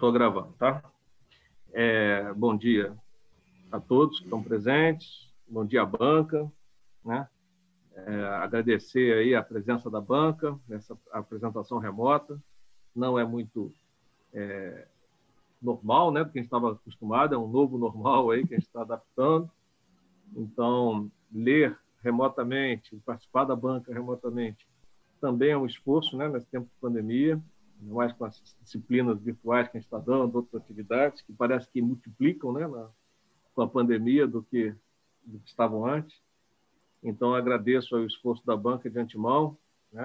Estou gravando, tá? Bom dia a todos que estão presentes, bom dia à banca, né? Agradecer aí a presença da banca, nessa apresentação remota. Não é muito normal, né? Porque a gente estava acostumado, é um novo normal aí que a gente está adaptando. Então, ler remotamente, participar da banca remotamente, também é um esforço, né? Nesse tempo de pandemia, mais com as disciplinas virtuais que a gente está dando, outras atividades que parece que multiplicam, né, com a pandemia do que estavam antes. Então, agradeço o esforço da banca de antemão, né,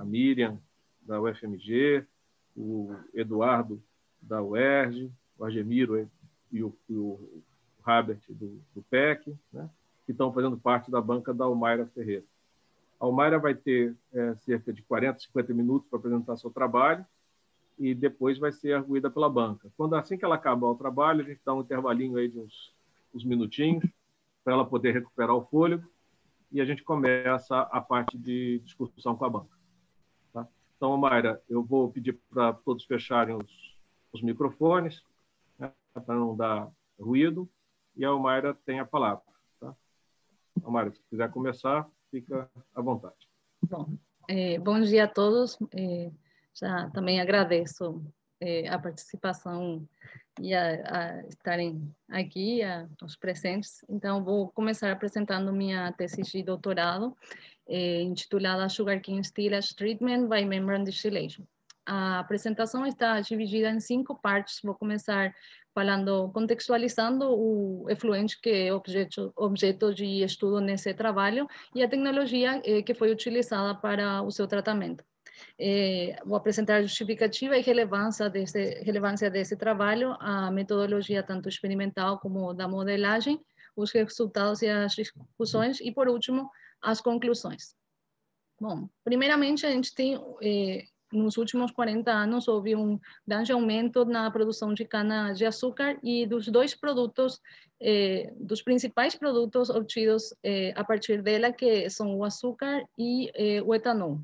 a Miriam, da UFMG, o Eduardo, da UERJ, o Argemiro e o Habert, do PEC, né, que estão fazendo parte da banca da Almaira Ferreira. A Almaira vai ter cerca de 40, 50 minutos para apresentar seu trabalho e depois vai ser arguída pela banca. Assim que ela acabar o trabalho, a gente dá um intervalinho aí de uns minutinhos para ela poder recuperar o fôlego e a gente começa a parte de discussão com a banca. Tá? Então, Almaira, eu vou pedir para todos fecharem os microfones, né, para não dar ruído, e a Almaira tem a palavra. Tá? Almaira, se quiser começar, fica à vontade. Bom dia a todos. Já também agradeço a participação e a estarem aqui, os presentes. Então, vou começar apresentando minha tese de doutorado, intitulada Sugarcane Stillage Treatment by Membrane Distillation. A apresentação está dividida em 5 partes. Vou começar contextualizando o efluente que é objeto de estudo nesse trabalho e a tecnologia que foi utilizada para o seu tratamento. Vou apresentar a justificativa e relevância desse trabalho, a metodologia tanto experimental como da modelagem, os resultados e as discussões e, por último, as conclusões. Bom, primeiramente, a gente tem... nos últimos 40 anos, houve um grande aumento na produção de cana-de-açúcar e dos dos principais produtos obtidos a partir dela, que são o açúcar e o etanol.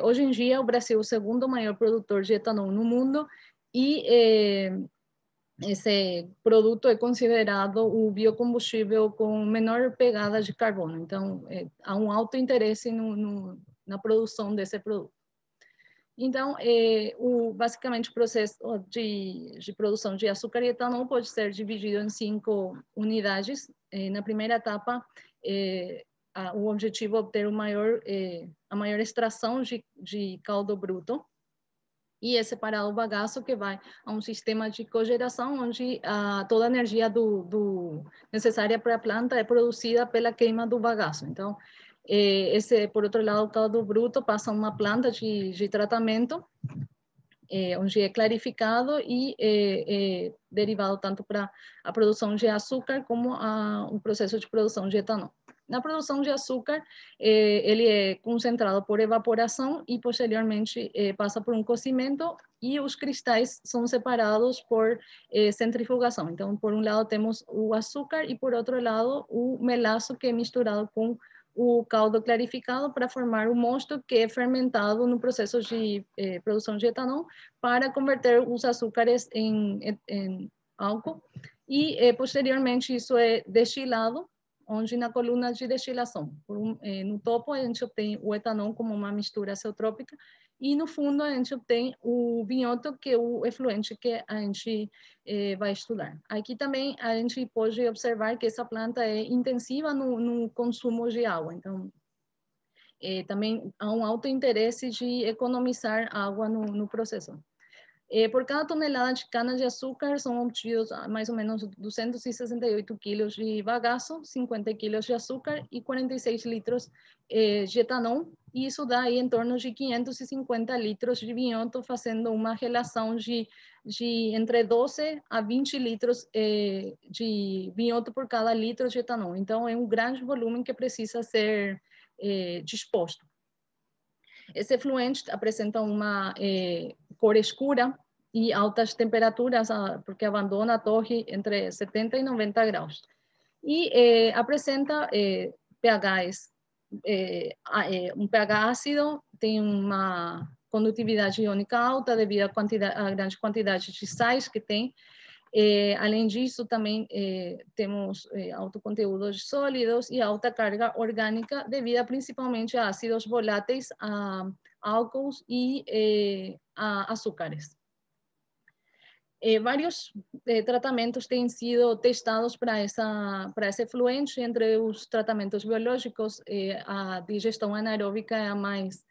Hoje em dia, o Brasil é o segundo maior produtor de etanol no mundo e esse produto é considerado o biocombustível com menor pegada de carbono. Então, há um alto interesse na produção desse produto. Então, basicamente, o processo de produção de açúcar e etanol pode ser dividido em 5 unidades. Na primeira etapa, o objetivo é obter a maior extração de caldo bruto e é separado o bagaço, que vai a um sistema de cogeração, onde toda a energia necessária para a planta é produzida pela queima do bagaço. Então, por outro lado, o caldo bruto passa a uma planta de tratamento, onde é clarificado e derivado tanto para a produção de açúcar como o processo de produção de etanol. Na produção de açúcar, ele é concentrado por evaporação e, posteriormente, passa por um cozimento e os cristais são separados por centrifugação. Então, por um lado, temos o açúcar e, por outro lado, o melaço, que é misturado com o caldo clarificado para formar o mosto, que é fermentado no processo de produção de etanol para converter os açúcares em álcool e, posteriormente, isso é destilado, onde na coluna de destilação, no topo, a gente obtém o etanol como uma mistura azeotrópica e no fundo a gente obtém o vinhoto, que é o efluente que a gente vai estudar. Aqui também a gente pode observar que essa planta é intensiva no consumo de água, então também há um alto interesse de economizar água no processo. Por cada tonelada de cana-de-açúcar são obtidos mais ou menos 268 quilos de bagaço, 50 quilos de açúcar e 46 litros de etanol. E isso dá aí em torno de 550 litros de vinhoto, fazendo uma relação de entre 12 a 20 litros de vinhoto por cada litro de etanol. Então, é um grande volume que precisa ser disposto. Esse efluente apresenta uma cor escura e altas temperaturas, porque abandona a torre entre 70 e 90 graus. E apresenta pHs, um pH ácido, tem uma condutividade iônica alta devido à grande quantidade de sais que tem. Além disso, também temos alto conteúdo de sólidos e alta carga orgânica devido principalmente a ácidos voláteis, a álcools e a açúcares. Vários tratamentos têm sido testados para esse efluente. Entre os tratamentos biológicos, a digestão anaeróbica é a mais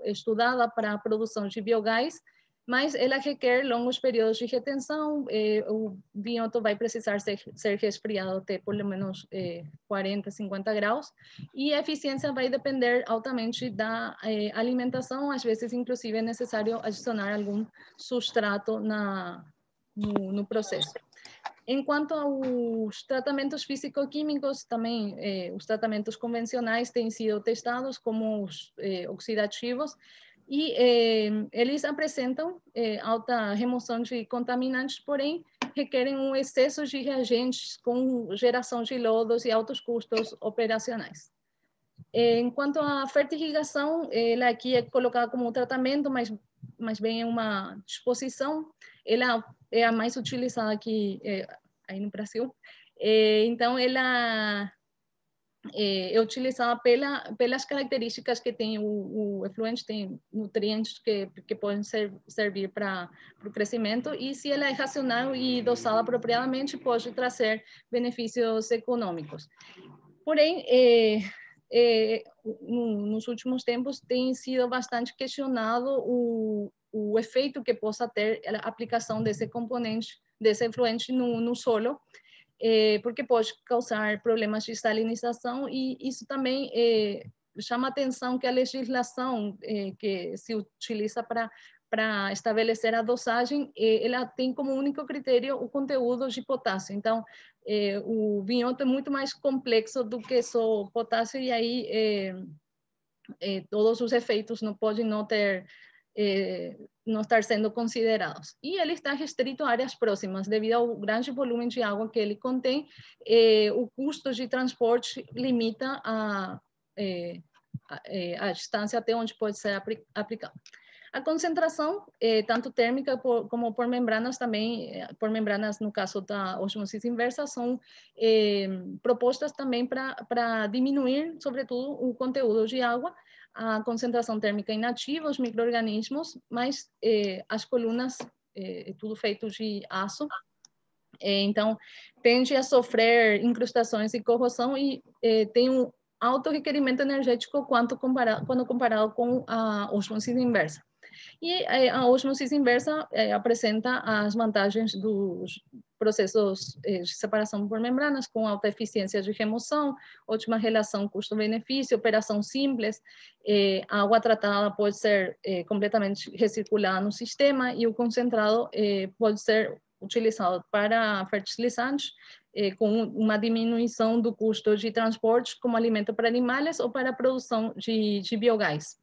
estudada para a produção de biogás, mas ela requer longos períodos de retenção. O vinhoto vai precisar ser resfriado até pelo menos 40, 50 graus, e a eficiência vai depender altamente da alimentação. Às vezes, inclusive, é necessário adicionar algum substrato no processo. Enquanto aos tratamentos físico-químicos, também os tratamentos convencionais têm sido testados, como os oxidativos, e eles apresentam alta remoção de contaminantes, porém requerem um excesso de reagentes com geração de lodos e altos custos operacionais. Enquanto à fertirrigação, ela aqui é colocada como um tratamento, mas bem é uma disposição. Ela é a mais utilizada aqui aí no Brasil. Então, ela é utilizada pelas características que tem o efluente, tem nutrientes que podem servir para o crescimento, e se ela é racional e dosada apropriadamente, pode trazer benefícios econômicos. Porém, nos últimos tempos tem sido bastante questionado o efeito que possa ter a aplicação desse componente, desse efluente no solo, porque pode causar problemas de salinização, e isso também chama a atenção que a legislação que se utiliza para estabelecer a dosagem, ela tem como único critério o conteúdo de potássio. Então, o vinhoto é muito mais complexo do que só potássio, e aí todos os efeitos não podem não estar sendo considerados. E ele está restrito a áreas próximas, devido ao grande volume de água que ele contém. O custo de transporte limita a distância até onde pode ser aplicado. A concentração, tanto térmica como por membranas também, por membranas no caso da osmose inversa, são propostas também para diminuir, sobretudo, o conteúdo de água, a concentração térmica inativa, os micro-organismos, mas as colunas, tudo feito de aço, então tende a sofrer incrustações e corrosão, e tem um alto requerimento energético quando comparado com a osmose inversa. E a osmose inversa apresenta as vantagens dos processos de separação por membranas, com alta eficiência de remoção, ótima relação custo-benefício, operação simples, a água tratada pode ser completamente recirculada no sistema, e o concentrado pode ser utilizado para fertilizantes, com uma diminuição do custo de transporte como alimento para animais ou para a produção de biogás,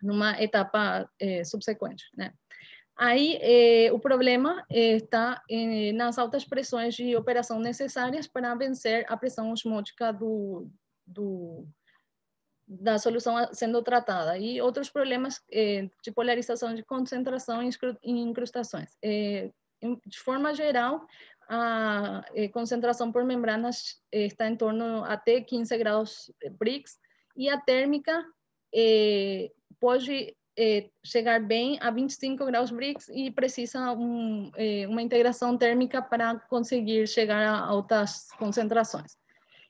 numa etapa subsequente, né? Aí, o problema está nas altas pressões de operação necessárias para vencer a pressão osmótica da solução sendo tratada, e outros problemas de polarização de concentração e incrustações. De forma geral, a concentração por membranas está em torno até 15 graus Brix, e a térmica pode chegar bem a 25 graus Brix, e precisa uma integração térmica para conseguir chegar a altas concentrações.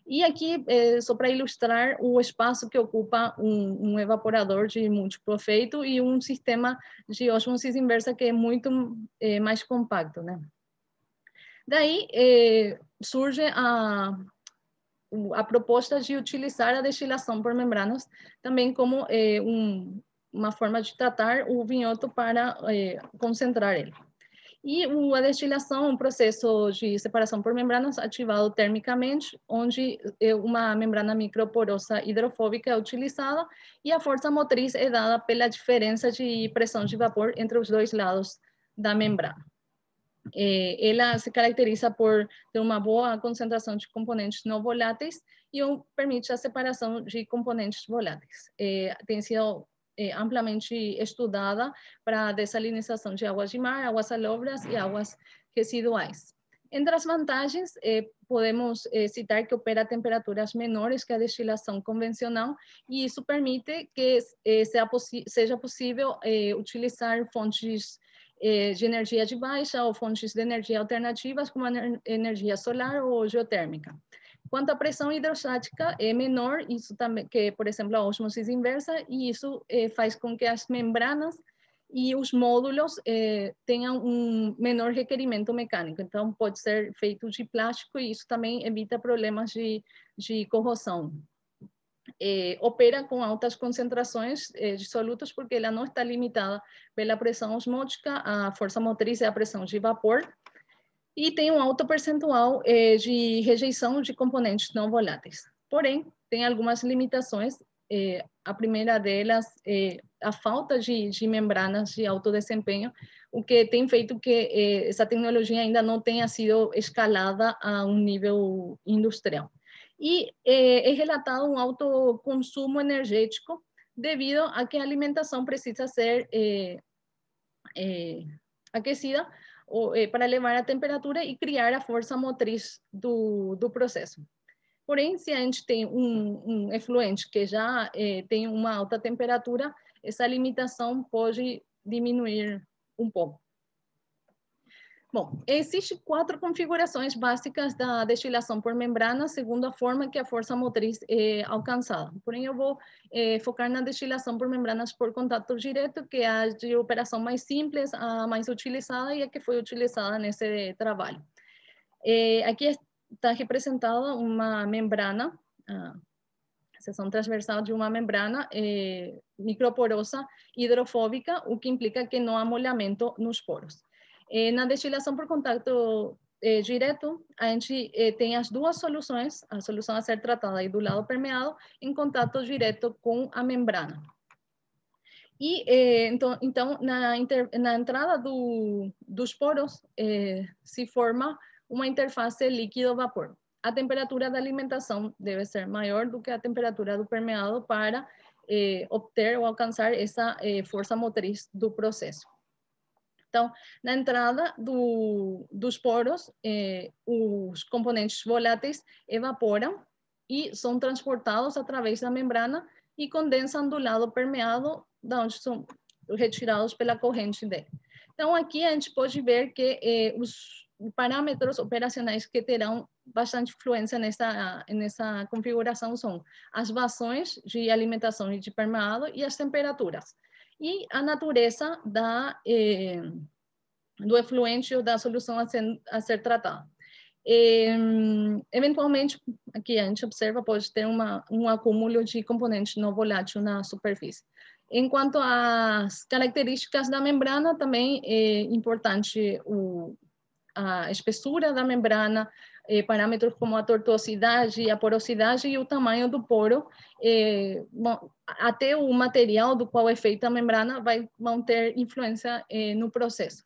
E aqui, só para ilustrar o espaço que ocupa um evaporador de múltiplo efeito e um sistema de osmose inversa que é muito mais compacto, né? Daí surge a proposta de utilizar a destilação por membranas também como uma forma de tratar o vinhoto para concentrar ele. E a destilação é um processo de separação por membranas ativado termicamente, onde uma membrana microporosa hidrofóbica é utilizada, e a força motriz é dada pela diferença de pressão de vapor entre os dois lados da membrana. Ela se caracteriza por ter uma boa concentração de componentes não voláteis e permite a separação de componentes voláteis. Tem sido amplamente estudada para a dessalinização de águas de mar, águas salobras e águas residuais. Entre as vantagens, podemos citar que opera a temperaturas menores que a destilação convencional e isso permite que seja possível utilizar fontes de energia de baixa ou fontes de energia alternativas como a energia solar ou geotérmica. Quanto à pressão hidrostática, é menor, isso também, que, por exemplo, a ósmosis inversa, e isso faz com que as membranas e os módulos tenham um menor requerimento mecânico. Então, pode ser feito de plástico e isso também evita problemas de corrosão. Opera com altas concentrações de solutos porque ela não está limitada pela pressão osmótica, a força motriz é a pressão de vapor, e tem um alto percentual de rejeição de componentes não voláteis. Porém, tem algumas limitações. A primeira delas é a falta de membranas de alto desempenho, o que tem feito que essa tecnologia ainda não tenha sido escalada a um nível industrial. E é relatado um alto consumo energético devido a que a alimentação precisa ser aquecida para elevar a temperatura e criar a força motriz do processo. Porém, se a gente tem um efluente que já tem uma alta temperatura, essa limitação pode diminuir um pouco. Bom, existem 4 configurações básicas da destilação por membrana, segundo a forma que a força motriz é alcançada. Porém, eu vou focar na destilação por membranas por contato direto, que é a de operação mais simples, a mais utilizada e a que foi utilizada nesse trabalho. Aqui está representada uma membrana, a seção transversal de uma membrana microporosa hidrofóbica, o que implica que não há molhamento nos poros. Na destilação por contato direto, a gente tem as duas soluções, a solução a ser tratada aí do lado permeado, em contato direto com a membrana. E, então na entrada dos poros, se forma uma interface líquido-vapor. A temperatura da alimentação deve ser maior do que a temperatura do permeado para obter ou alcançar essa força motriz do processo. Então, na entrada dos poros, os componentes voláteis evaporam e são transportados através da membrana e condensam do lado permeado, da onde são retirados pela corrente dele. Então, aqui a gente pode ver que os parâmetros operacionais que terão bastante influência nessa configuração são as vazões de alimentação e de permeado e as temperaturas. E a natureza do efluente ou da solução a ser tratada. Eventualmente, aqui a gente observa, pode ter um acúmulo de componentes não volátil na superfície. Enquanto às características da membrana, também é importante a espessura da membrana, parâmetros como a tortuosidade, a porosidade e o tamanho do poro, até o material do qual é feita a membrana vão ter influência no processo.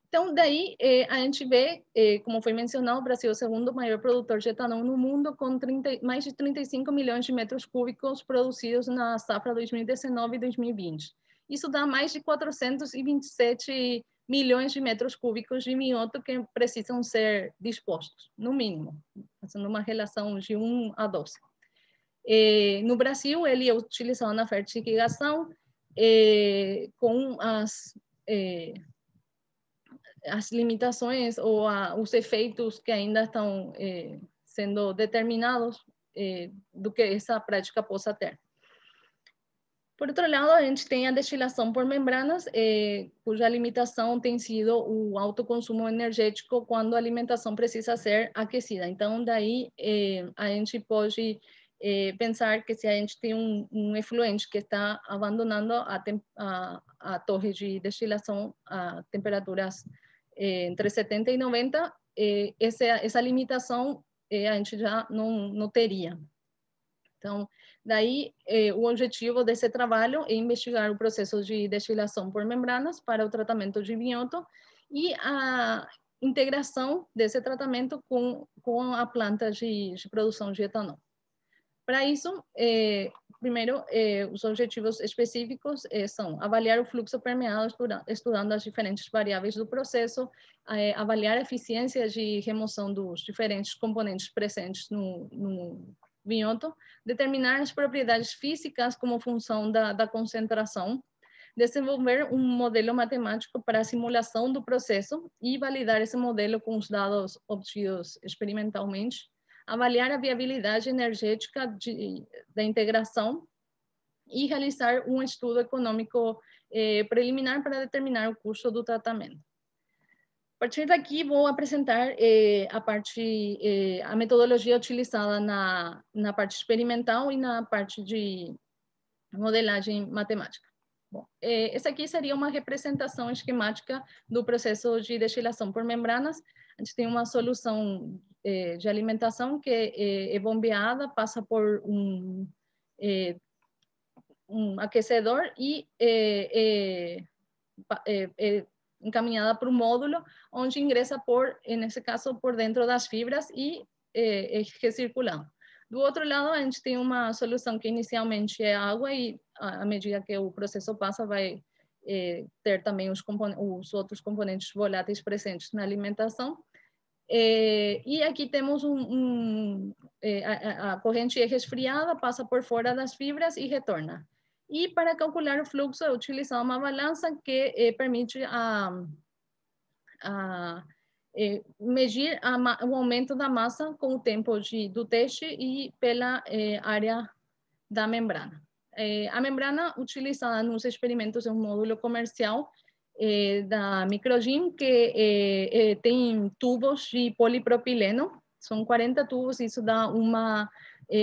Então, daí a gente vê, como foi mencionado, o Brasil é o segundo maior produtor de etanol no mundo, com mais de 35 milhões de metros cúbicos produzidos na safra 2019 e 2020. Isso dá mais de 427 milhões de metros cúbicos de minhoto que precisam ser dispostos, no mínimo, fazendo uma relação de 1 a 12. No Brasil, ele é utilizado na fertilização com as limitações ou os efeitos que ainda estão sendo determinados do que essa prática possa ter. Por outro lado, a gente tem a destilação por membranas, cuja limitação tem sido o alto consumo energético quando a alimentação precisa ser aquecida. Então, daí a gente pode pensar que se a gente tem um efluente que está abandonando a torre de destilação a temperaturas entre 70 e 90, essa limitação a gente já não teria. Então, daí, o objetivo desse trabalho é investigar o processo de destilação por membranas para o tratamento de minhoto e a integração desse tratamento com a planta de produção de etanol. Para isso, primeiro, os objetivos específicos são avaliar o fluxo permeado estudando as diferentes variáveis do processo, avaliar a eficiência de remoção dos diferentes componentes presentes no vinhoto, determinar as propriedades físicas como função da concentração, desenvolver um modelo matemático para a simulação do processo e validar esse modelo com os dados obtidos experimentalmente, avaliar a viabilidade energética da integração e realizar um estudo econômico preliminar para determinar o custo do tratamento. A partir daqui, vou apresentar a metodologia utilizada na parte experimental e na parte de modelagem matemática. Bom, essa aqui seria uma representação esquemática do processo de destilação por membranas. A gente tem uma solução de alimentação que é bombeada, passa por um aquecedor e encaminhada para o módulo, onde ingressa nesse caso, por dentro das fibras e é recirculado. Do outro lado, a gente tem uma solução que inicialmente é água e, à medida que o processo passa, vai ter também os outros componentes voláteis presentes na alimentação. E aqui temos a corrente é resfriada, passa por fora das fibras e retorna. E para calcular o fluxo é utilizada uma balança que permite medir o aumento da massa com o tempo do teste e pela área da membrana. A membrana utilizada nos experimentos é um módulo comercial da Microgym, que tem tubos de polipropileno, são 40 tubos, isso dá uma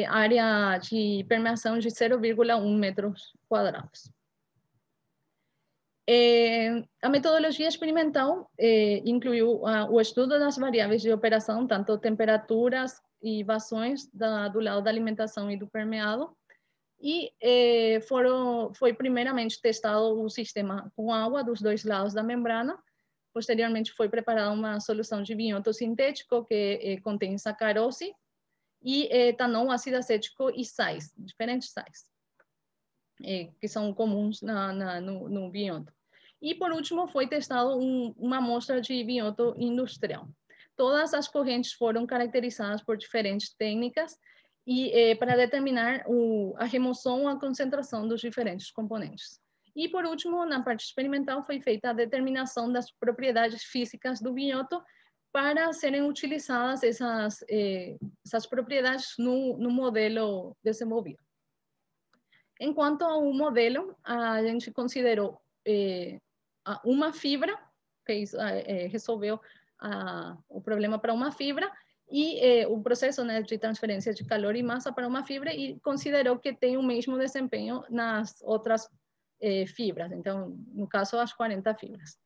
área de permeação de 0,1 metros quadrados. A metodologia experimental incluiu o estudo das variáveis de operação, tanto temperaturas e vazões do lado da alimentação e do permeado, e foi primeiramente testado o sistema com água dos dois lados da membrana. Posteriormente foi preparada uma solução de vinhoto sintético que contém sacarose e etanol, ácido acético e sais, diferentes sais, que são comuns no vinhoto. E, por último, foi testado uma amostra de vinhoto industrial. Todas as correntes foram caracterizadas por diferentes técnicas e para determinar a remoção ou a concentração dos diferentes componentes. E, por último, na parte experimental, foi feita a determinação das propriedades físicas do vinhoto para serem utilizadas essas propriedades no modelo desenvolvido. Enquanto ao modelo, a gente considerou uma fibra, resolveu o problema para uma fibra, e o processo de transferência de calor e massa para uma fibra, e considerou que tem o mesmo desempenho nas outras fibras, então, no caso, as 40 fibras.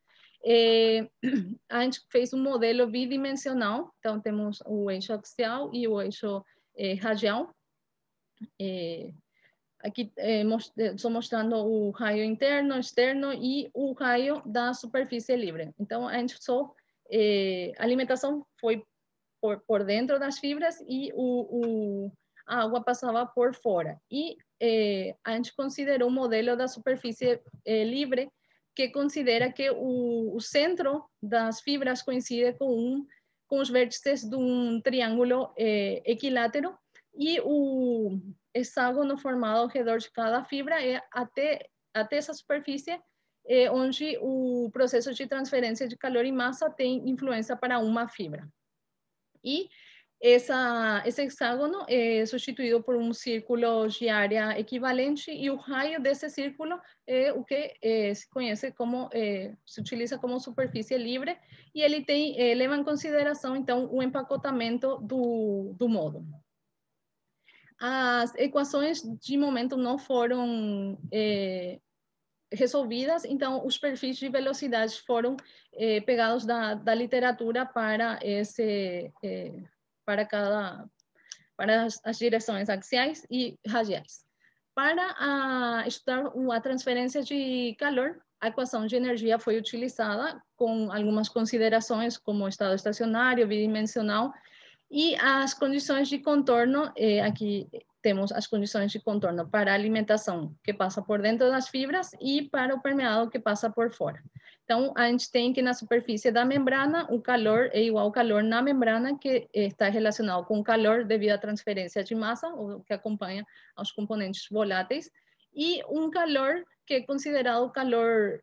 A gente fez um modelo bidimensional, então temos o eixo axial e o eixo radial. Aqui estou mostrando o raio interno, externo e o raio da superfície livre. Então, a gente a alimentação foi por dentro das fibras e a água passava por fora. E a gente considerou o modelo da superfície livre, que considera que o centro das fibras coincide com os vértices de um triângulo equilátero, e o hexágono formado ao redor de cada fibra é até essa superfície onde o processo de transferência de calor e massa tem influência para uma fibra. E esse hexágono é substituído por um círculo de área equivalente, e o raio desse círculo é o que se conhece como, se utiliza como superfície livre, e ele leva em consideração, então, o empacotamento do módulo. As equações, de momento, não foram resolvidas, então os perfis de velocidade foram pegados da literatura para as direções axiais e radiais. Para estudar a transferência de calor, a equação de energia foi utilizada com algumas considerações, como estado estacionário, bidimensional, e as condições de contorno, aqui temos as condições de contorno para a alimentação que passa por dentro das fibras e para o permeado que passa por fora. Então, a gente tem que na superfície da membrana, o calor é igual ao calor na membrana, que está relacionado com o calor devido à transferência de massa, ou que acompanha aos componentes voláteis, e um calor que é considerado calor,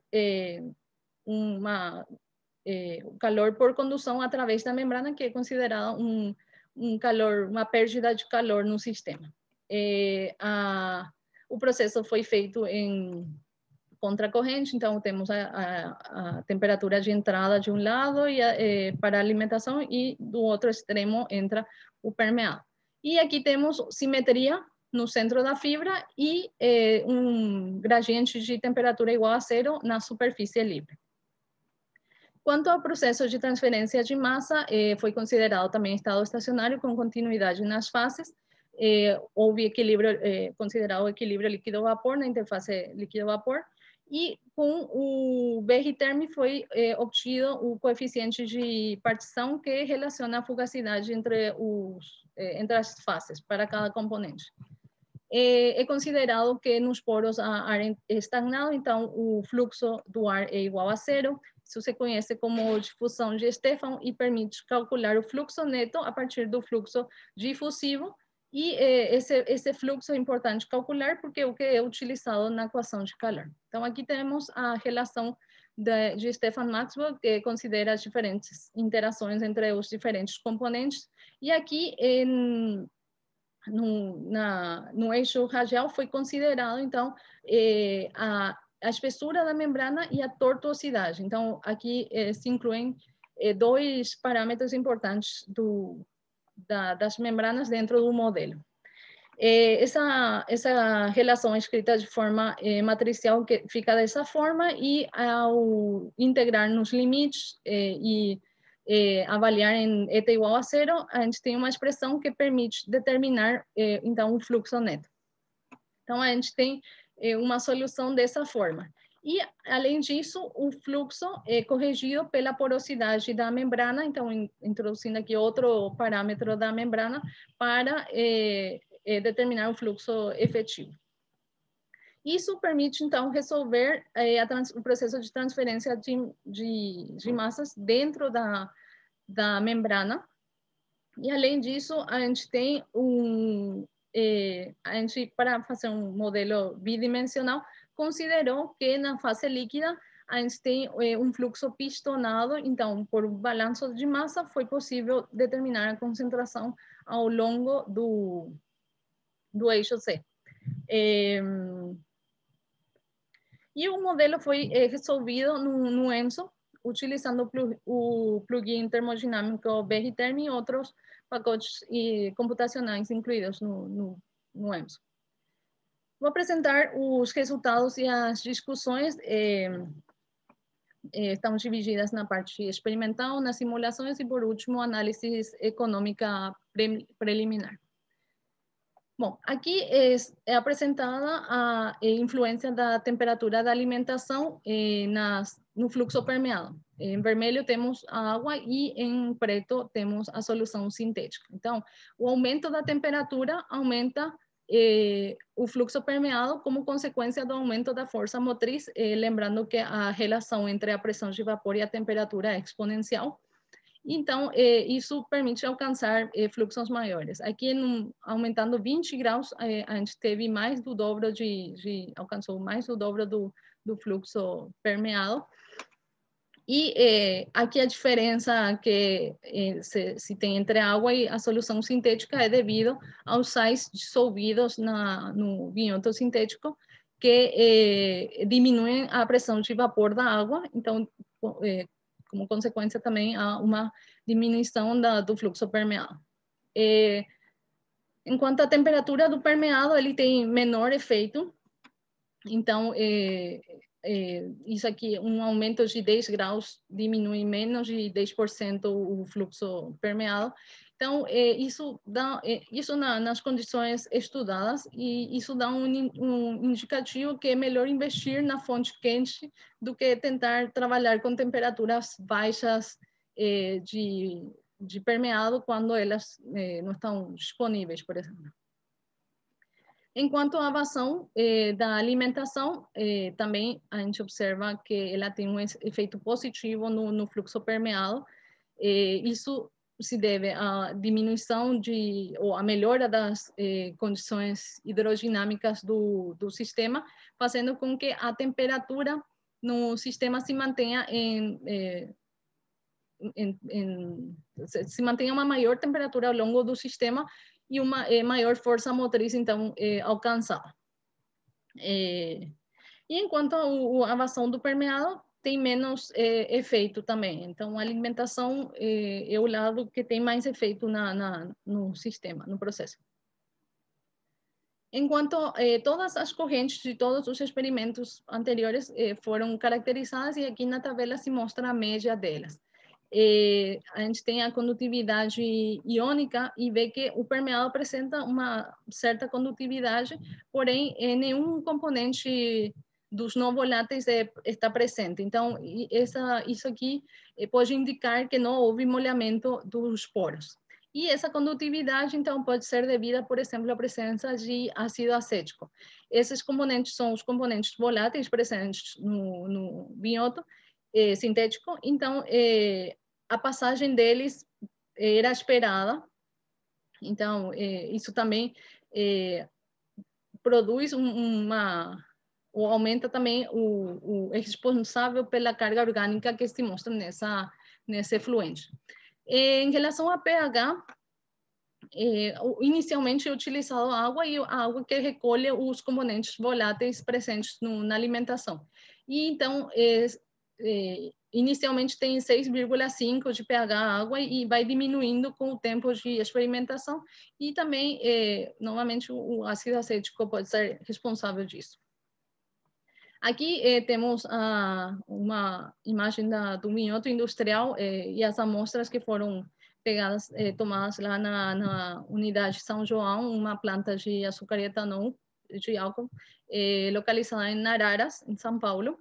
calor por condução através da membrana, que é considerado calor, uma perda de calor no sistema. O processo foi feito em contracorrente, então temos a temperatura de entrada de um lado para a alimentação, e do outro extremo entra o permeado. E aqui temos simetria no centro da fibra e um gradiente de temperatura igual a zero na superfície livre. Quanto ao processo de transferência de massa, foi considerado também estado estacionário com continuidade nas fases. Houve equilíbrio, considerado o equilíbrio líquido-vapor na interface líquido-vapor, e com o BR-term foi obtido o coeficiente de partição que relaciona a fugacidade entre as fases para cada componente. É considerado que nos poros há ar estagnado, então o fluxo do ar é igual a zero. Isso se conhece como difusão de Stefan e permite calcular o fluxo neto a partir do fluxo difusivo. E esse fluxo é importante calcular porque é o que é utilizado na equação de calor. Então, aqui temos a relação de Stefan Maxwell, que considera as diferentes interações entre os diferentes componentes. E aqui, no eixo radial, foi considerado, então, a espessura da membrana e a tortuosidade. Então, aqui se incluem dois parâmetros importantes das membranas dentro do modelo. Essa relação é escrita de forma matricial, que fica dessa forma, e ao integrar nos limites e avaliar em eta igual a zero, a gente tem uma expressão que permite determinar, então, o fluxo neto. Então, a gente tem uma solução dessa forma. E, além disso, o fluxo é corrigido pela porosidade da membrana, então, introduzindo aqui outro parâmetro da membrana para determinar o fluxo efetivo. Isso permite, então, resolver o processo de transferência de massas dentro da membrana. E, além disso, a gente tem para fazer um modelo bidimensional, considerou que na fase líquida a gente tem um fluxo pistonado, então, por balanço de massa, foi possível determinar a concentração ao longo do eixo C. E o modelo foi resolvido no ENSO, utilizando o plugin termodinâmico BR-term e outros pacotes computacionais incluídos no ENSO. Vou apresentar os resultados e as discussões. Estão divididas na parte experimental, nas simulações e, por último, análise econômica preliminar. Bom, aqui é apresentada a influência da temperatura da alimentação no fluxo permeado. Em vermelho temos a água e em preto temos a solução sintética. Então, o aumento da temperatura aumenta o fluxo permeado como consequência do aumento da força motriz, lembrando que a relação entre a pressão de vapor e a temperatura é exponencial. Então, isso permite alcançar fluxos maiores. Aqui, aumentando 20 graus, a gente teve mais do dobro alcançou mais do dobro do fluxo permeado. E aqui a diferença que se tem entre a água e a solução sintética é devido aos sais dissolvidos no vinhoto sintético, que diminuem a pressão de vapor da água. Então, como consequência também há uma diminuição do fluxo permeado. Enquanto a temperatura do permeado, ele tem menor efeito. Então, isso aqui, um aumento de 10 graus diminui menos de 10% o fluxo permeado. Então, isso nas condições estudadas, e isso dá um indicativo que é melhor investir na fonte quente do que tentar trabalhar com temperaturas baixas de permeado quando elas não estão disponíveis, por exemplo. Enquanto à vazão da alimentação, também a gente observa que ela tem um efeito positivo no fluxo permeado. Isso se deve à diminuição ou à melhora das condições hidrodinâmicas do sistema, fazendo com que a temperatura no sistema se mantenha se mantenha uma maior temperatura ao longo do sistema e uma maior força motriz, então, alcançada. E enquanto a vazão do permeado tem menos efeito também. Então, a alimentação é o lado que tem mais efeito no sistema, no processo. Enquanto todas as correntes de todos os experimentos anteriores foram caracterizadas, e aqui na tabela se mostra a média delas. A gente tem a condutividade iônica e vê que o permeado apresenta uma certa condutividade, porém nenhum componente dos não voláteis está presente. Então, isso aqui pode indicar que não houve molhamento dos poros. E essa condutividade, então, pode ser devida, por exemplo, à presença de ácido acético. Esses componentes são os componentes voláteis presentes no vinhoto sintético. Então, a passagem deles era esperada. Então, isso também produz ou aumenta também o responsável pela carga orgânica que se mostra nesse efluente. Em relação a pH, inicialmente é utilizado água, e a água que recolhe os componentes voláteis presentes na alimentação. E então, inicialmente tem 6,5 de pH água e vai diminuindo com o tempo de experimentação, e também, novamente, o ácido acético pode ser responsável disso. Aqui temos uma imagem do vinhoto industrial e as amostras que foram pegadas, tomadas lá na unidade São João, uma planta de açúcar e etanol de álcool, localizada em Araras, em São Paulo.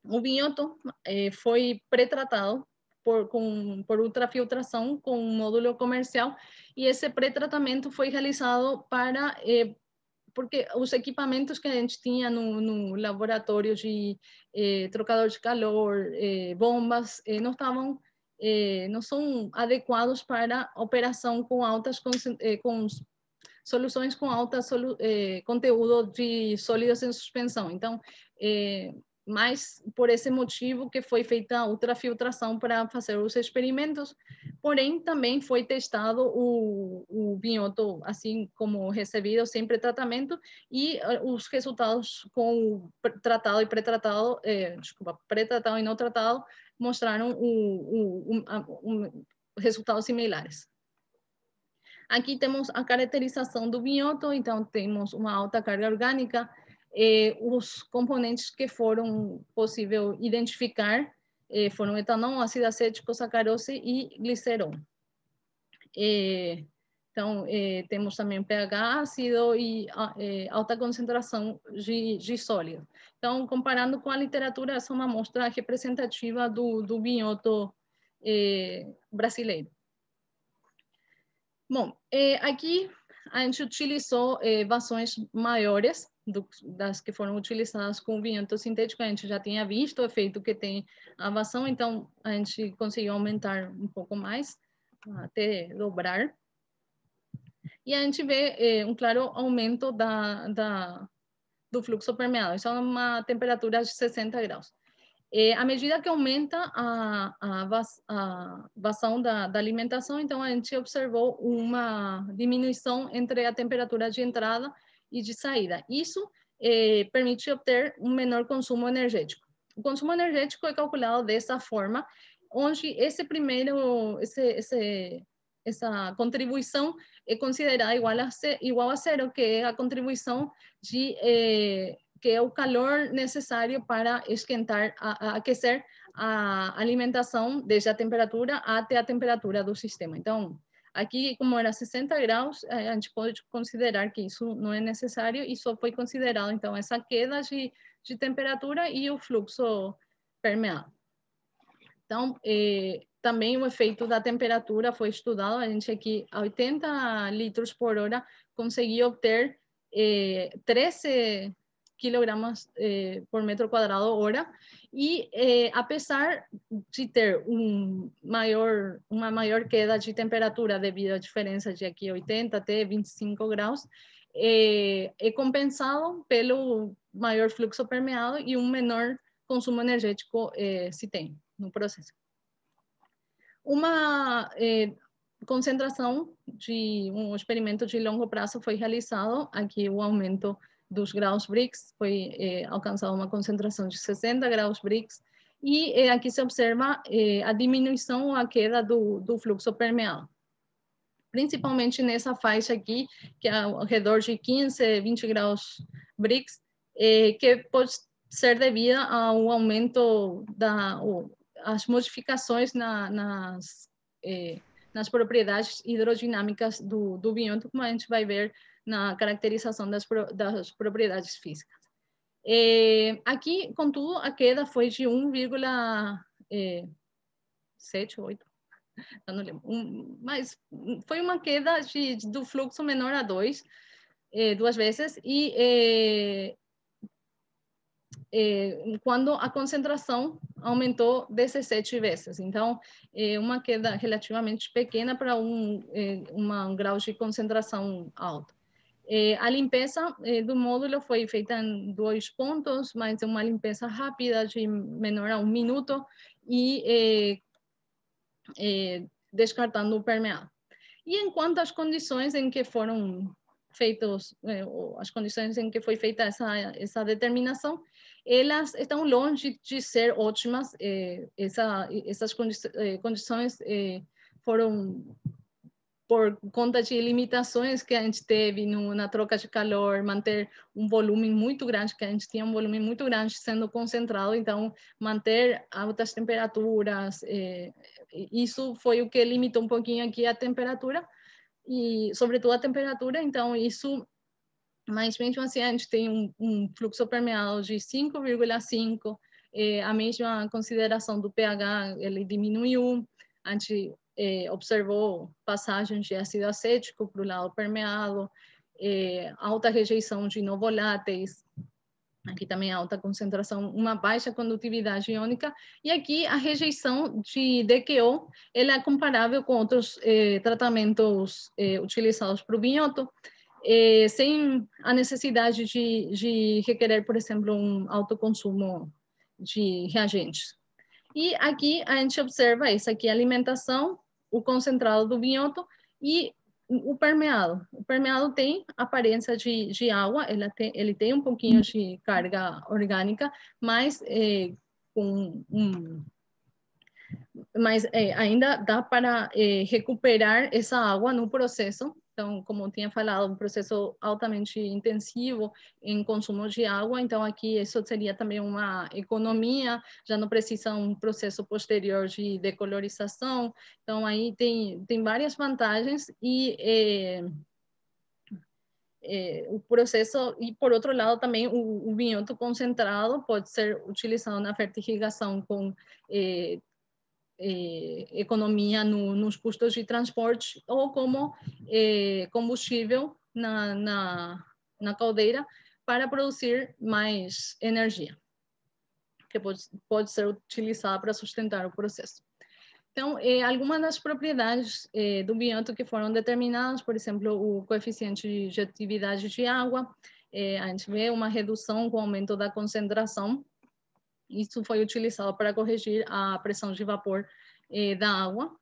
O vinhoto foi pré-tratado por ultrafiltração com um módulo comercial, e esse pré-tratamento foi realizado porque os equipamentos que a gente tinha no laboratório de trocador de calor, bombas, não são adequados para operação com soluções com alto conteúdo de sólidos em suspensão. Então, mas por esse motivo que foi feita a ultrafiltração para fazer os experimentos, porém também foi testado o vinhoto assim como recebido, sem pré-tratamento, e os resultados com tratado e pré-tratado, pré-tratado e não tratado, mostraram resultados similares. Aqui temos a caracterização do vinhoto, então temos uma alta carga orgânica. Os componentes que foram possível identificar foram etanol, ácido acético, sacarose e glicerol. Então, temos também pH ácido e alta concentração de sólido. Então, comparando com a literatura, essa é uma amostra representativa do vinhoto brasileiro. Bom, aqui a gente utilizou vazões maiores das que foram utilizadas com o vinhoto sintético. A gente já tinha visto o efeito que tem a vazão, então a gente conseguiu aumentar um pouco mais, até dobrar. E a gente vê um claro aumento do fluxo permeado. Isso é uma temperatura de 60 graus. À medida que aumenta a vazão da alimentação, então a gente observou uma diminuição entre a temperatura de entrada e de saída. Isso permite obter um menor consumo energético. O consumo energético é calculado dessa forma, onde essa contribuição é considerada igual a zero, que é a contribuição que é o calor necessário para esquentar, aquecer a alimentação desde a temperatura até a temperatura do sistema. Então, aqui, como era 60 graus, a gente pode considerar que isso não é necessário, e só foi considerado, então, essa queda de temperatura e o fluxo permeado. Então, também o efeito da temperatura foi estudado. A gente aqui, a 80 litros por hora, conseguiu obter 13 quilogramas por metro quadrado hora, e apesar de ter uma maior queda de temperatura devido à diferença de aqui 80 até 25 graus, é compensado pelo maior fluxo permeado e um menor consumo energético se tem no processo. Uma concentração de um experimento de longo prazo foi realizado. Aqui o aumento dos graus Brix foi alcançado uma concentração de 60 graus Brix, e aqui se observa a diminuição ou a queda do fluxo permeado, principalmente nessa faixa aqui, que é ao redor de 15, 20 graus Brix, que pode ser devida ao aumento as modificações nas propriedades hidrodinâmicas do biônto, como a gente vai ver na caracterização das propriedades físicas. Aqui, contudo, a queda foi de 1,7, 8, eu não lembro, mas foi uma queda do fluxo menor a 2, duas vezes, e quando a concentração aumentou 17 vezes. Então, uma queda relativamente pequena para um grau de concentração alto. A limpeza do módulo foi feita em 2 pontos, mas uma limpeza rápida de menor a 1 minuto, e descartando o permeado. E enquanto às condições em que foram feitos, as condições em que foi feita essa determinação, elas estão longe de ser ótimas. Essas condições foram por conta de limitações que a gente teve na troca de calor, manter um volume muito grande, que a gente tinha um volume muito grande sendo concentrado, então manter altas temperaturas, isso foi o que limitou um pouquinho aqui a temperatura, e sobretudo a temperatura. Então isso, mas mesmo assim a gente tem um fluxo permeado de 5,5, a mesma consideração do pH, ele diminuiu, a gente observou passagens de ácido acético para o lado permeado, alta rejeição de não voláteis, aqui também alta concentração, uma baixa condutividade iônica, e aqui a rejeição de DQO, ela é comparável com outros tratamentos utilizados para o biônto, sem a necessidade de requerer, por exemplo, um alto consumo de reagentes. E aqui a gente observa essa aqui, a alimentação, o concentrado do biônto e o permeado. O permeado tem aparência de água, ele tem um pouquinho de carga orgânica, mas, ainda dá para recuperar essa água no processo. Então, como eu tinha falado, um processo altamente intensivo em consumo de água. Então, aqui isso seria também uma economia, já não precisa um processo posterior de decolorização. Então, aí tem várias vantagens, e o processo, e por outro lado também o biônto concentrado pode ser utilizado na fertirrigação com economia nos custos de transporte, ou como combustível na caldeira para produzir mais energia, que pode ser utilizada para sustentar o processo. Então, algumas das propriedades do biônto que foram determinadas, por exemplo, o coeficiente de atividade de água, a gente vê uma redução com o aumento da concentração. Isso foi utilizado para corrigir a pressão de vapor da água.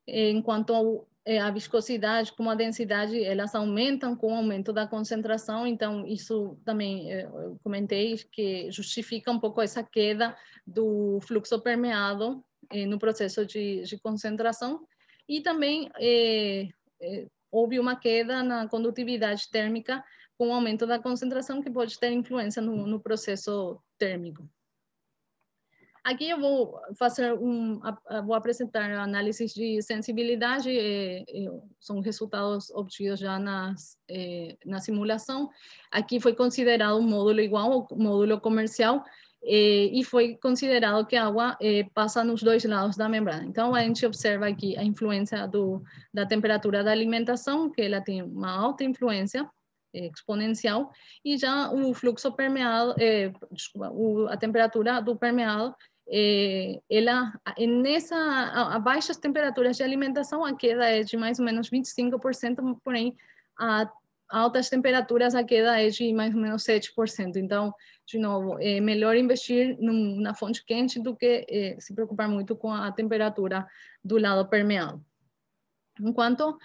Enquanto a viscosidade como a densidade, elas aumentam com o aumento da concentração. Então, isso também eu comentei que justifica um pouco essa queda do fluxo permeado no processo de concentração. E também houve uma queda na condutividade térmica com o aumento da concentração, que pode ter influência no processo térmico. Aqui eu vou vou apresentar análises de sensibilidade, são resultados obtidos já na simulação. Aqui foi considerado um módulo igual ao módulo comercial, e foi considerado que a água passa nos dois lados da membrana. Então, a gente observa aqui a influência da temperatura da alimentação, que ela tem uma alta influência exponencial, e já o fluxo permeado, a temperatura do permeado, ela, a baixas temperaturas de alimentação, a queda é de mais ou menos 25%, porém, a altas temperaturas, a queda é de mais ou menos 7%. Então, de novo, é melhor investir na fonte quente do que se preocupar muito com a temperatura do lado permeado. Enquanto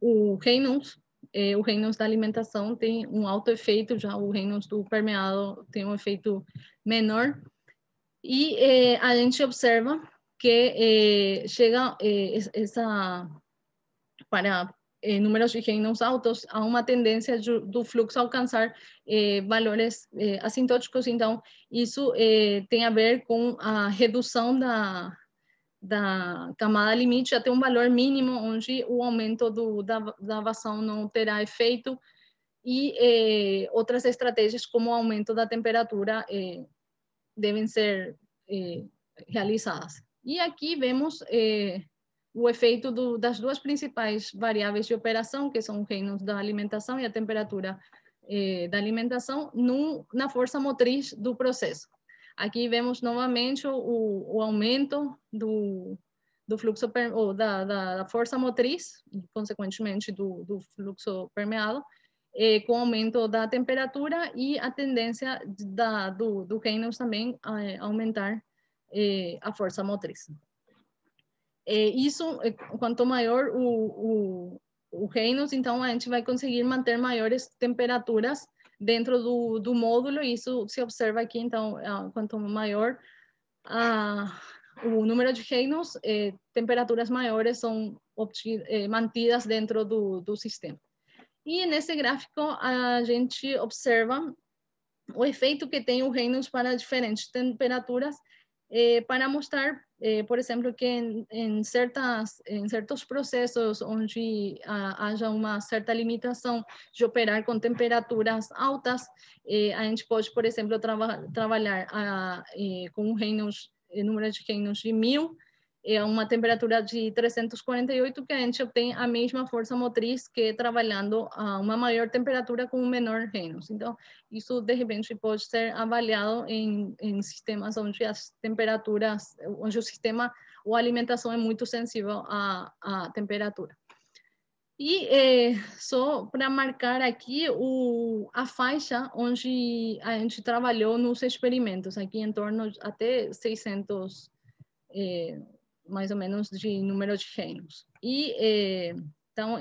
o Reynolds da alimentação tem um alto efeito, já o Reynolds do permeado tem um efeito menor. E a gente observa que chega para números de Reynolds altos, há uma tendência do fluxo a alcançar valores assintóticos. Então, isso tem a ver com a redução da camada limite até um valor mínimo, onde o aumento da vazão não terá efeito, e outras estratégias como o aumento da temperatura devem ser realizadas. E aqui vemos o efeito das duas principais variáveis de operação, que são o Reynolds da alimentação e a temperatura da alimentação, na força motriz do processo. Aqui vemos novamente o aumento do fluxo, ou da força motriz, e consequentemente do fluxo permeado, com aumento da temperatura, e a tendência do Reynolds também a aumentar a força motriz. Isso, quanto maior o Reynolds, então a gente vai conseguir manter maiores temperaturas dentro do módulo, e isso se observa aqui. Então, quanto maior o número de Reynolds, temperaturas maiores são mantidas dentro do sistema. E nesse gráfico a gente observa o efeito que tem o Reynolds para diferentes temperaturas, para mostrar, por exemplo, que em certos processos onde haja uma certa limitação de operar com temperaturas altas, a gente pode, por exemplo, trabalhar com um Reynolds, número de Reynolds de 1000, uma temperatura de 348, que a gente obtém a mesma força motriz que trabalhando a uma maior temperatura com um menor Reynolds. Então, isso de repente pode ser avaliado em sistemas onde as temperaturas, onde o sistema ou a alimentação é muito sensível à temperatura. E só para marcar aqui a faixa onde a gente trabalhou nos experimentos, aqui em torno até 600 mais ou menos de número de Reynolds. E então,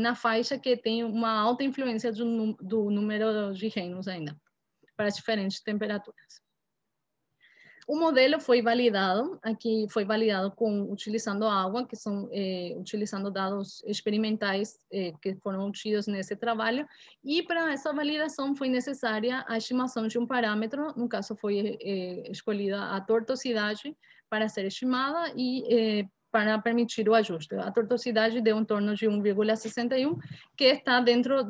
na faixa que tem uma alta influência do número de Reynolds ainda, para diferentes temperaturas. O modelo foi validado, aqui foi validado utilizando água, que são utilizando dados experimentais que foram obtidos nesse trabalho, e para essa validação foi necessária a estimação de um parâmetro, no caso foi escolhida a tortuosidade para ser estimada e para permitir o ajuste. A tortuosidade deu em torno de 1,61, que está dentro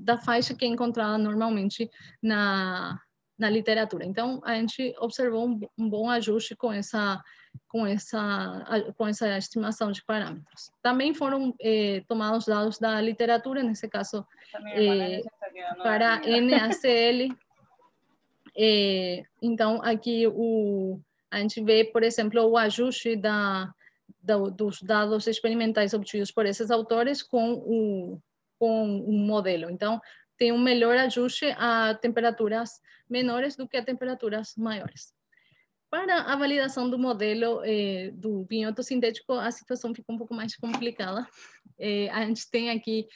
da faixa que é encontrada normalmente na literatura. Então, a gente observou um bom ajuste com essa estimação de parâmetros. Também foram tomados dados da literatura, nesse caso, para NaCl. Então, aqui a gente vê, por exemplo, o ajuste dos dados experimentais obtidos por esses autores com o modelo. Então, tem um melhor ajuste a temperaturas menores do que a temperaturas maiores. Para a validação do modelo do vinhoto sintético, a situação fica um pouco mais complicada. A gente tem aqui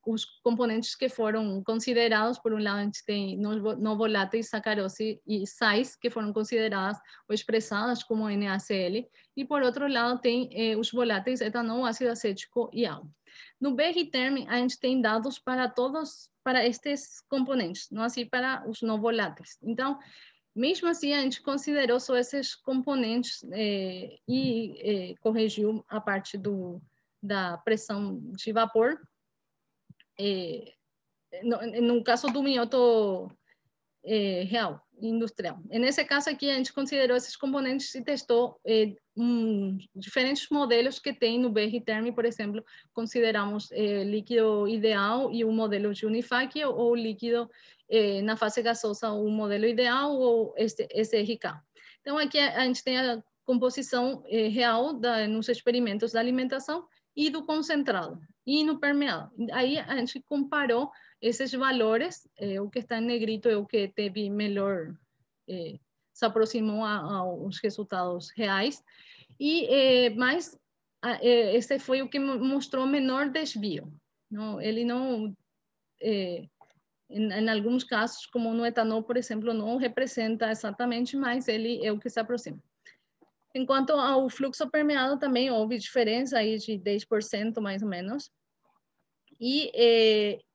os componentes que foram considerados. Por um lado, a gente tem não voláteis, sacarose e sais, que foram consideradas ou expressadas como NaCl. E, por outro lado, tem os voláteis, etanol, ácido acético e água. No BR-Term, a gente tem dados para estes componentes, não assim para os não voláteis. Então, mesmo assim, a gente considerou só esses componentes e corrigiu a parte da pressão de vapor. No caso do vinhoto real, industrial. Nesse caso aqui, a gente considerou esses componentes e testou diferentes modelos que tem no BR-Term, por exemplo, consideramos líquido ideal e o modelo de Unifac, ou líquido na fase gasosa, o modelo ideal, ou SRK. Então, aqui a gente tem a composição real nos experimentos da alimentação e do concentrado, e no permeado. Aí a gente comparou esses valores, o que está em negrito é o que teve melhor, se aproximou aos resultados reais, mas esse foi o que mostrou menor desvio. Não, ele não, em alguns casos, como no etanol, por exemplo, não representa exatamente, mas ele é o que se aproxima. Enquanto ao fluxo permeado, também houve diferença aí de 10% mais ou menos. E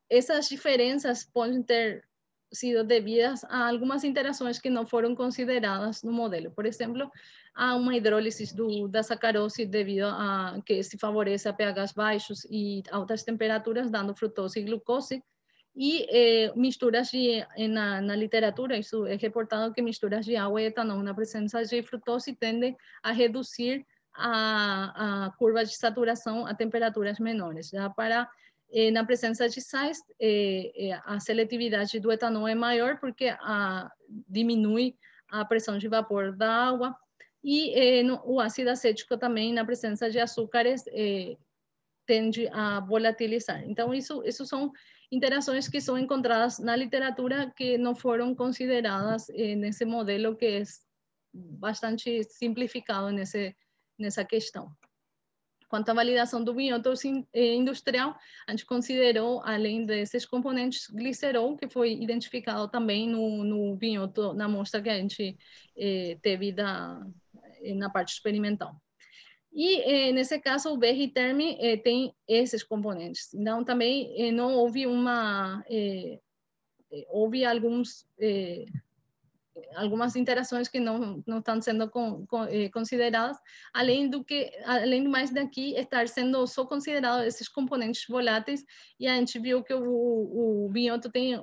essas diferenças podem ter sido devidas a algumas interações que não foram consideradas no modelo. Por exemplo, há uma hidrólise da sacarose devido a que se favorece a pHs baixos e altas temperaturas, dando frutose e glucose. E misturas na literatura, isso é reportado que misturas de água e etanol na presença de frutose tendem a reduzir a curva de saturação a temperaturas menores. Já na presença de sais, a seletividade do etanol é maior porque diminui a pressão de vapor da água. E o ácido acético também, na presença de açúcares, tende a volatilizar. Então, isso são interações que são encontradas na literatura que não foram consideradas nesse modelo, que é bastante simplificado nessa questão. Quanto à validação do binhoto industrial, a gente considerou, além desses componentes, glicerol, que foi identificado também no binhoto, na amostra que a gente teve na parte experimental. E, nesse caso, o BR-Term tem esses componentes. Então, também não houve houve algumas interações que não estão sendo consideradas, além do mais daqui estar sendo só considerado esses componentes voláteis, e a gente viu que o binhoto tem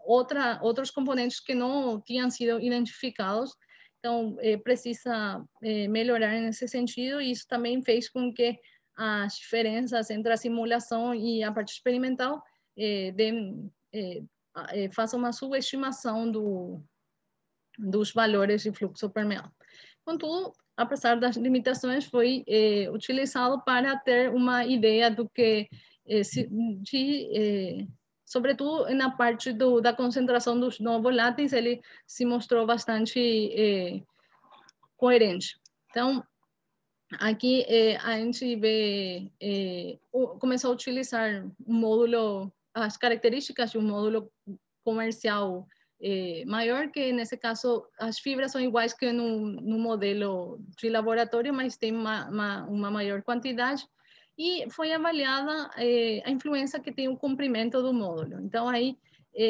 outros componentes que não tinham sido identificados. Então, precisa melhorar nesse sentido, e isso também fez com que as diferenças entre a simulação e a parte experimental façam uma subestimação dos valores de fluxo permeado. Contudo, apesar das limitações, foi utilizado para ter uma ideia do que, sobretudo na parte da concentração dos não voláteis, ele se mostrou bastante coerente. Então, aqui a gente começou a utilizar as características de um módulo comercial maior, que nesse caso as fibras são iguais que no modelo de laboratório, mas tem uma maior quantidade, e foi avaliada a influência que tem o comprimento do módulo. Então, aí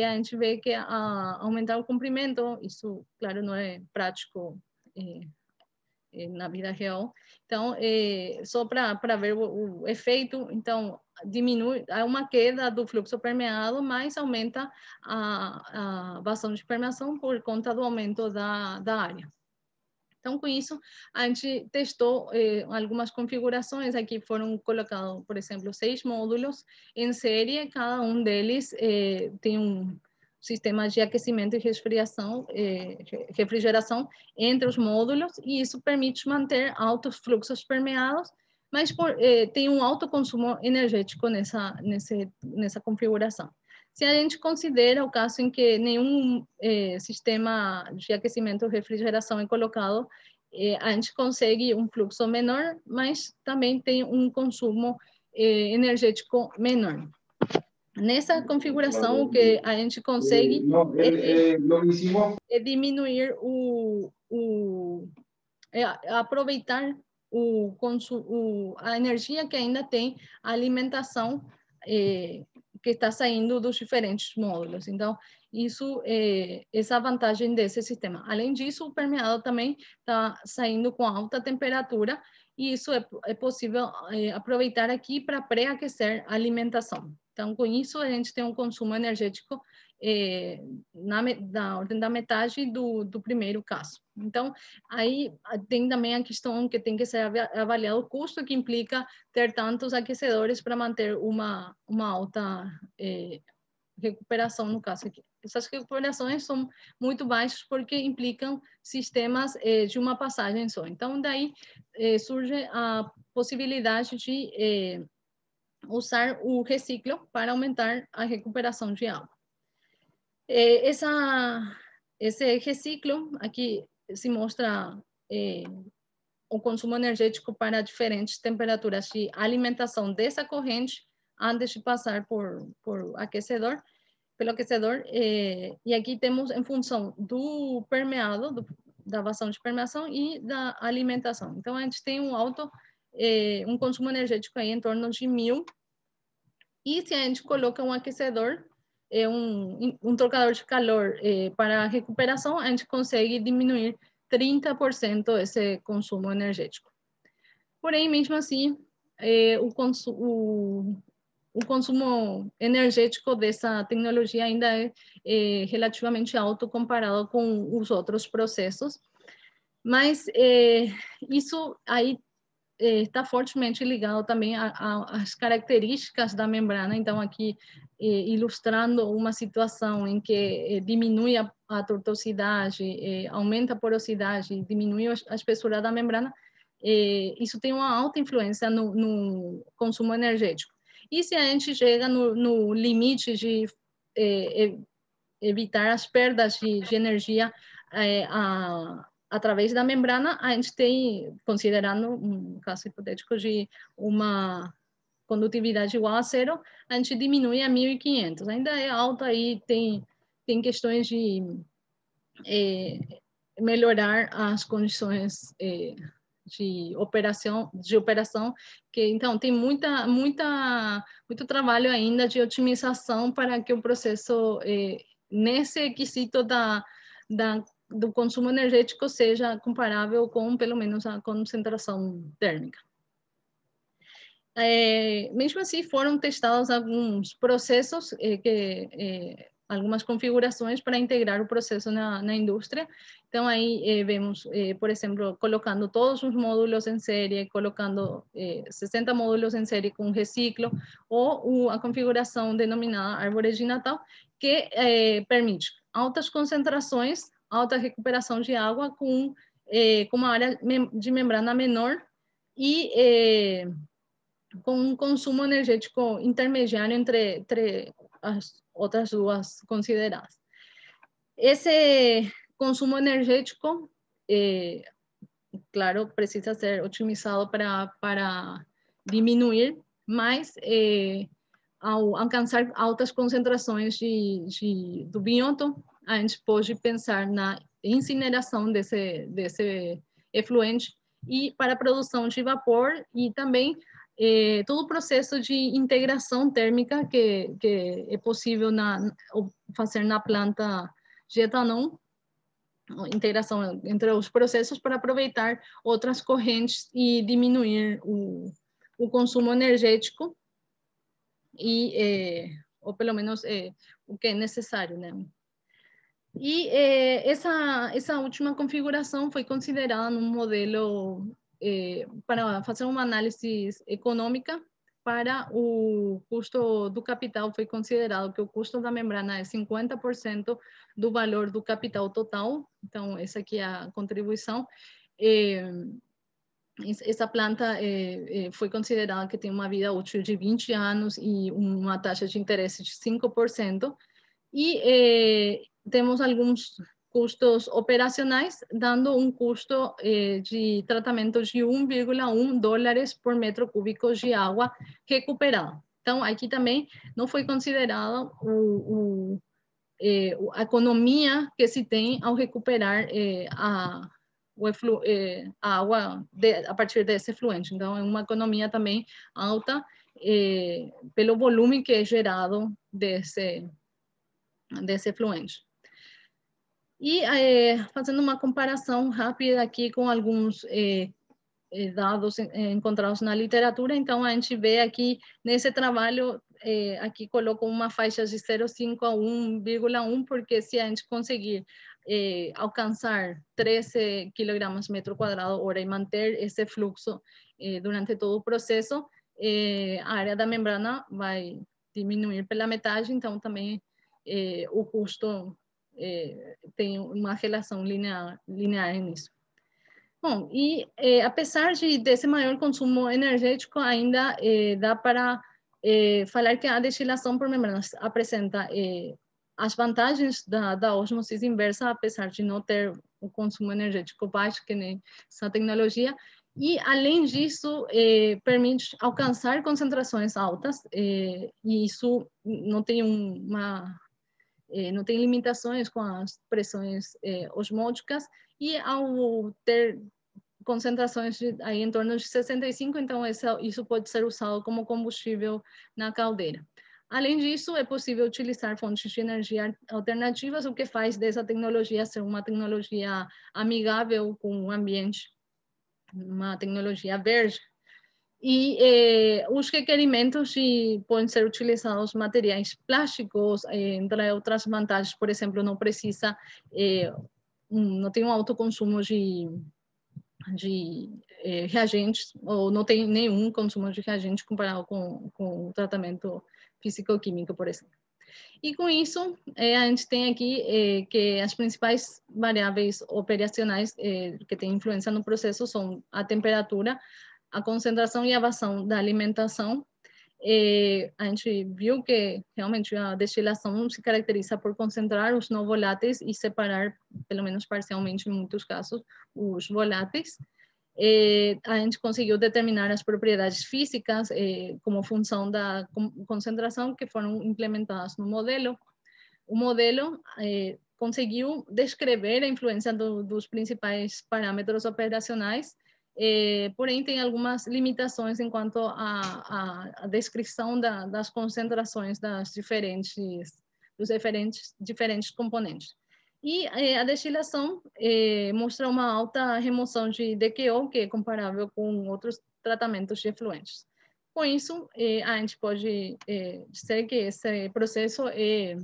a gente vê que aumentar o comprimento, isso, claro, não é prático na vida real. Então, só para ver o efeito, então, há uma queda do fluxo permeado, mas aumenta a vazão de permeação por conta do aumento da área. Então, com isso, a gente testou algumas configurações. Aqui foram colocados, por exemplo, 6 módulos em série. Cada um deles tem um sistema de aquecimento e refrigeração entre os módulos, e isso permite manter altos fluxos permeados, mas tem um alto consumo energético nessa configuração. Se a gente considera o caso em que nenhum sistema de aquecimento ou refrigeração é colocado, a gente consegue um fluxo menor, mas também tem um consumo energético menor. Nessa configuração, o que a gente consegue é diminuir aproveitar a energia que ainda tem a alimentação que está saindo dos diferentes módulos. Então, isso essa vantagem desse sistema. Além disso, o permeado também está saindo com alta temperatura, e isso é possível aproveitar aqui para pré-aquecer a alimentação. Então, com isso, a gente tem um consumo energético na ordem da metade do primeiro caso. Então, aí tem também a questão que tem que ser avaliado o custo que implica ter tantos aquecedores para manter uma alta recuperação, no caso aqui. Essas recuperações são muito baixas porque implicam sistemas de uma passagem só. Então, daí surge a possibilidade de usar o reciclo para aumentar a recuperação de água. Esse reciclo, aqui se mostra o consumo energético para diferentes temperaturas de alimentação dessa corrente antes de passar pelo aquecedor. E aqui temos em função do permeado, da vazão de permeação e da alimentação. Então, a gente tem um consumo energético aí em torno de 1.000. E se a gente coloca um aquecedor, um trocador de calor para a recuperação, a gente consegue diminuir 30% esse consumo energético. Porém, mesmo assim, o consumo energético dessa tecnologia ainda é relativamente alto comparado com os outros processos. Mas isso aí está fortemente ligado também às características da membrana. Então, aqui, ilustrando uma situação em que diminui a tortuosidade, aumenta a porosidade, diminui a espessura da membrana, isso tem uma alta influência no consumo energético. E se a gente chega no limite de evitar as perdas de energia através da membrana, a gente tem, considerando um caso hipotético de uma condutividade igual a 0, a gente diminui a 1.500. Ainda é alta aí, tem questões de melhorar as condições de operação, que então tem muito trabalho ainda de otimização para que o processo, nesse quesito do consumo energético, seja comparável com, pelo menos, a concentração térmica. Mesmo assim, foram testados alguns processos, algumas configurações para integrar o processo na indústria. Então, aí vemos, por exemplo, colocando todos os módulos em série, colocando 60 módulos em série com reciclo, ou a configuração denominada árvore de Natal, que permite altas concentrações, alta recuperação de água com uma área de membrana menor e com um consumo energético intermediário entre as outras duas consideradas. Esse consumo energético, claro, precisa ser otimizado para diminuir, mas ao alcançar altas concentrações do bioto, a gente pode pensar na incineração desse efluente e para a produção de vapor e também todo o processo de integração térmica que é possível fazer na planta de etanol, integração entre os processos para aproveitar outras correntes e diminuir o consumo energético ou pelo menos o que é necessário, né? E essa última configuração foi considerada num modelo para fazer uma análise econômica para o custo do capital. Foi considerado que o custo da membrana é 50% do valor do capital total. Então, essa aqui é a contribuição. Essa planta foi considerada que tem uma vida útil de 20 anos e uma taxa de interesse de 5%. E temos alguns custos operacionais, dando um custo de tratamento de $1,1 por metro cúbico de água recuperada. Então, aqui também não foi considerada a economia que se tem ao recuperar a água a partir desse efluente. Então, é uma economia também alta pelo volume que é gerado desse efluente. E fazendo uma comparação rápida aqui com alguns dados encontrados na literatura, então a gente vê aqui nesse trabalho aqui coloco uma faixa de 0,5 a 1,1, porque se a gente conseguir alcançar 13 kg metro quadrado hora e manter esse fluxo durante todo o processo, a área da membrana vai diminuir pela metade, então também o custo tem uma relação linear nisso. Bom, e apesar desse maior consumo energético, ainda dá para falar que a destilação por membranas apresenta as vantagens da osmose inversa, apesar de não ter o consumo energético baixo, que nem essa tecnologia. E, além disso, permite alcançar concentrações altas, e isso não tem não tem limitações com as pressões osmóticas, e ao ter concentrações aí em torno de 65, então isso pode ser usado como combustível na caldeira. Além disso, é possível utilizar fontes de energia alternativas, o que faz dessa tecnologia ser uma tecnologia amigável com o ambiente, uma tecnologia verde. E os requerimentos podem ser utilizados materiais plásticos, entre outras vantagens, por exemplo, não precisa, não tem um alto consumo de reagentes, ou não tem nenhum consumo de reagentes comparado com o tratamento físico-químico, por exemplo. E com isso, a gente tem aqui que as principais variáveis operacionais que têm influência no processo são a temperatura, a concentração e a vazão da alimentação. A gente viu que realmente a destilação se caracteriza por concentrar os não voláteis e separar, pelo menos parcialmente em muitos casos, os voláteis. A gente conseguiu determinar as propriedades físicas como função da concentração que foram implementadas no modelo. O modelo conseguiu descrever a influência dos principais parâmetros operacionais, porém tem algumas limitações em quanto à descrição das concentrações dos diferentes componentes. E a destilação mostra uma alta remoção de DQO, que é comparável com outros tratamentos de efluentes. Com isso, a gente pode dizer que esse processo é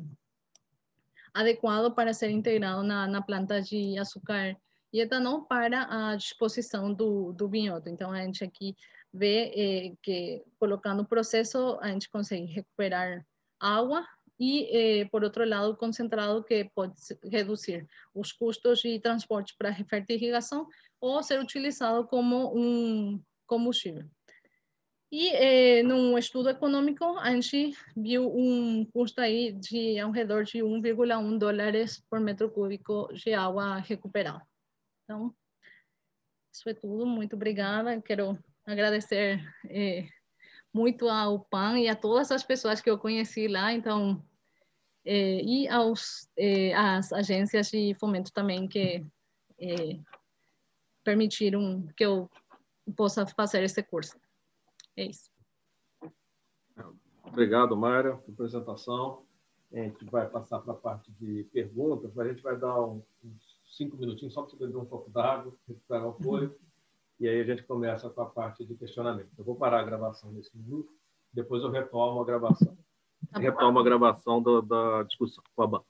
adequado para ser integrado na planta de açúcar e etanol para a disposição do vinhoto. Então, a gente aqui vê que, colocando o processo, a gente consegue recuperar água e, por outro lado, o concentrado, que pode reduzir os custos de transporte para fertirrigação ou ser utilizado como um combustível. E num estudo econômico, a gente viu um custo aí de ao redor de $1,1 por metro cúbico de água recuperada. Então, isso é tudo. Muito obrigada. Quero agradecer muito ao PAN e a todas as pessoas que eu conheci lá. Então, e às agências de fomento também que permitiram que eu possa fazer esse curso. É isso. Obrigado, Mayra, pela apresentação. A gente vai passar para a parte de perguntas, mas a gente vai dar uns 5 minutinhos só para você beber um pouco d'água, recuperar o fôlego, e aí a gente começa com a parte de questionamento. Eu vou parar a gravação nesse minuto, depois eu retomo a gravação. Retomo a gravação da discussão com a banca.